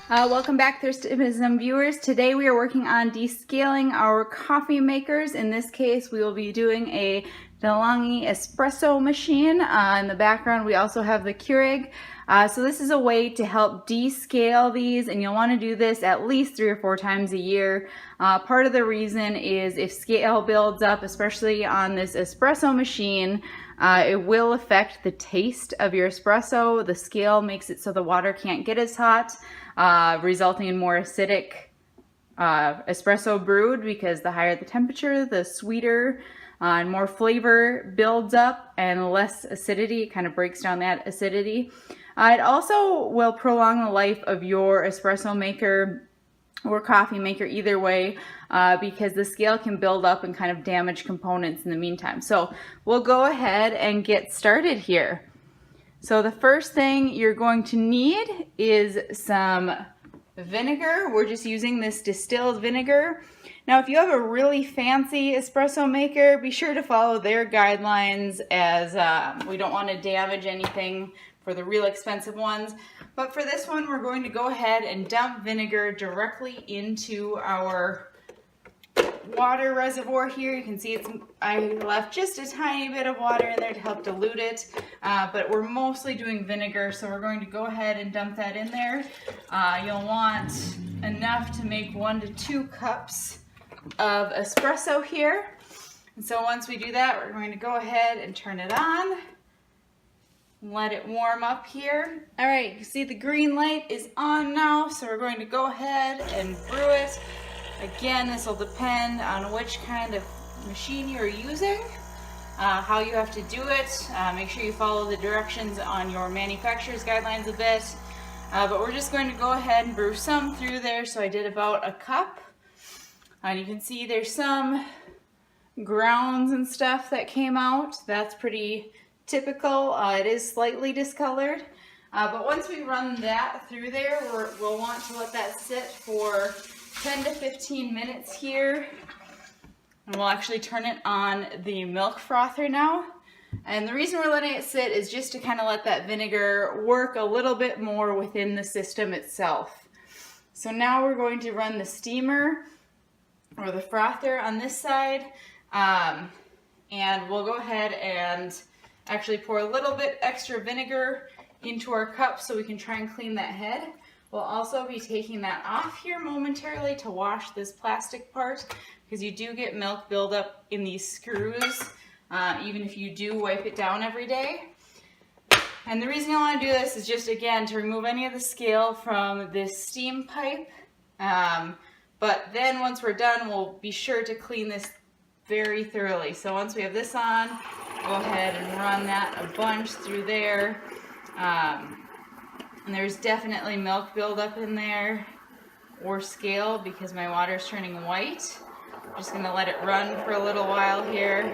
Welcome back, Thirstism viewers. Today we are working on descaling our coffee makers. In this case, we will be doing a DeLonghi espresso machine. In the background, we also have the Keurig. So this is a way to help descale these, and you'll want to do this at least 3 or 4 times a year. Part of the reason is if scale builds up, especially on this espresso machine, it will affect the taste of your espresso. The scale makes it so the water can't get as hot, resulting in more acidic espresso brewed, because the higher the temperature, the sweeter and more flavor builds up and less acidity. It kind of breaks down that acidity. It also will prolong the life of your espresso maker or coffee maker, either way, because the scale can build up and kind of damage components in the meantime. So we'll go ahead and get started here. So the first thing you're going to need is some vinegar. We're just using this distilled vinegar. Now, if you have a really fancy espresso maker, be sure to follow their guidelines, as we don't want to damage anything for the real expensive ones. But for this one, we're going to go ahead and dump vinegar directly into our water reservoir here. You can see I left just a tiny bit of water in there to help dilute it, but we're mostly doing vinegar, so we're going to go ahead and dump that in there. You'll want enough to make 1 to 2 cups of espresso here. And so once we do that, we're going to go ahead and turn it on. Let it warm up here. All right, you see the green light is on now, so we're going to go ahead and brew it. Again, this will depend on which kind of machine you're using, how you have to do it. Make sure you follow the directions on your manufacturer's guidelines a bit. But we're just going to go ahead and brew some through there. So I did about a cup. And you can see there's some grounds and stuff that came out. That's pretty typical. It is slightly discolored. But once we run that through there, we'll want to let that sit for 10 to 15 minutes here, and we'll actually turn it on the milk frother now. And the reason we're letting it sit is just to kind of let that vinegar work a little bit more within the system itself. So now we're going to run the steamer or the frother on this side, and we'll go ahead and actually pour a little bit extra vinegar into our cup so we can try and clean that head. We'll also be taking that off here momentarily to wash this plastic part, because you do get milk buildup in these screws, even if you do wipe it down every day. And the reason I want to do this is just, again, to remove any of the scale from this steam pipe. But then once we're done, we'll be sure to clean this very thoroughly. So once we have this on, go ahead and run that a bunch through there. And there's definitely milk buildup in there, or scale, because my water's turning white. I'm just gonna let it run for a little while here.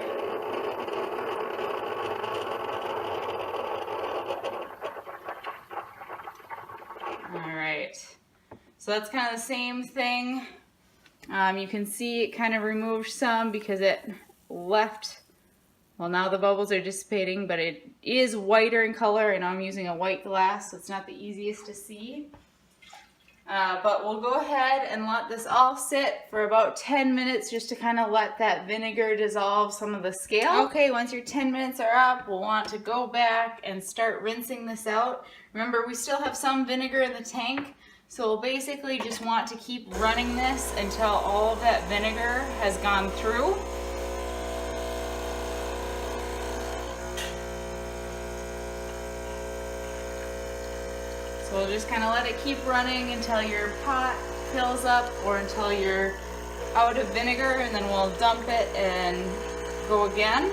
All right, so that's kind of the same thing. You can see it kind of removed some because it left. Well, now the bubbles are dissipating, but it is whiter in color, and I'm using a white glass, so it's not the easiest to see. But we'll go ahead and let this all sit for about 10 minutes just to kind of let that vinegar dissolve some of the scale. Okay, once your 10 minutes are up, we'll want to go back and start rinsing this out. Remember, we still have some vinegar in the tank, so we'll basically just want to keep running this until all of that vinegar has gone through. So we'll just kind of let it keep running until your pot fills up, or until you're out of vinegar, and then we'll dump it and go again.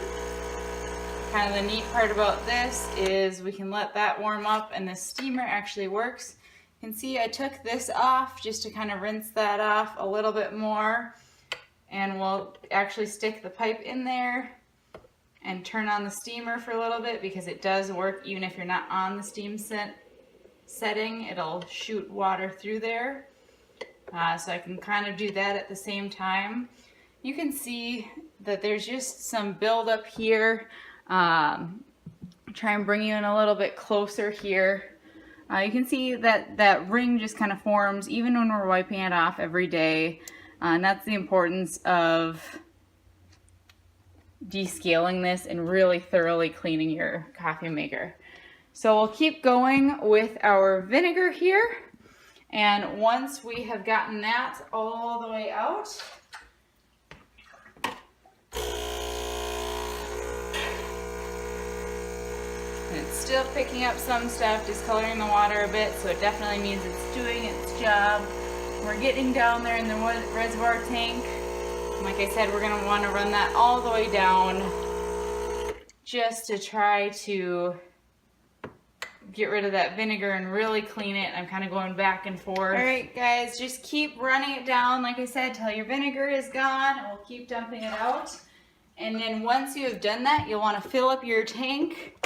Kind of the neat part about this is we can let that warm up, and the steamer actually works. You can see I took this off just to kind of rinse that off a little bit more, and we'll actually stick the pipe in there and turn on the steamer for a little bit, because it does work even if you're not on the steam setting. It'll shoot water through there. So I can kind of do that at the same time. You can see that there's just some buildup here. Try and bring you in a little bit closer here. You can see that that ring just kind of forms even when we're wiping it off every day. And that's the importance of descaling this and really thoroughly cleaning your coffee maker. So we'll keep going with our vinegar here. And once we have gotten that all the way out, and it's still picking up some stuff, discoloring the water a bit, so it definitely means it's doing its job. We're getting down there in the reservoir tank. Like I said, we're going to want to run that all the way down just to try to get rid of that vinegar and really clean it. I'm kind of going back and forth. All right, guys, just keep running it down, like I said, till your vinegar is gone, and we'll keep dumping it out. And then once you have done that, you'll want to fill up your tank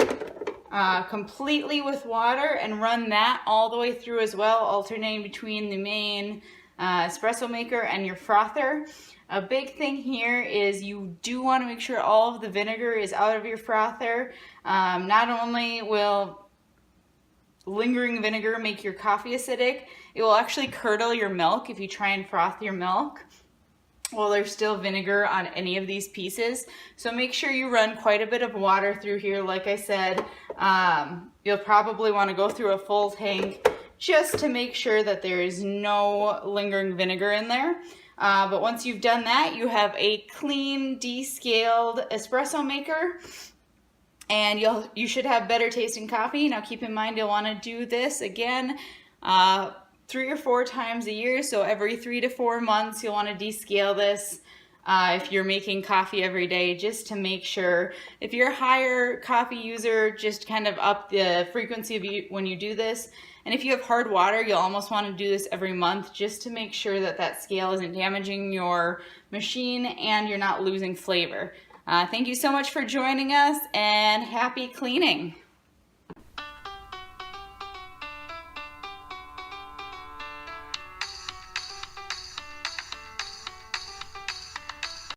completely with water and run that all the way through as well, alternating between the main espresso maker and your frother. A big thing here is you do want to make sure all of the vinegar is out of your frother. Not only will lingering vinegar make your coffee acidic, it will actually curdle your milk if you try and froth your milk. Well, there's still vinegar on any of these pieces. So make sure you run quite a bit of water through here. Like I said, you'll probably want to go through a full tank just to make sure that there is no lingering vinegar in there. But once you've done that, you have a clean, descaled espresso maker, and you should have better tasting coffee. Now keep in mind, you'll want to do this again 3 or 4 times a year. So every 3 to 4 months, you'll want to descale this if you're making coffee every day, just to make sure. If you're a higher coffee user, just kind of up the frequency of when you do this. And if you have hard water, you'll almost want to do this every month just to make sure that that scale isn't damaging your machine and you're not losing flavor. Thank you so much for joining us, and happy cleaning.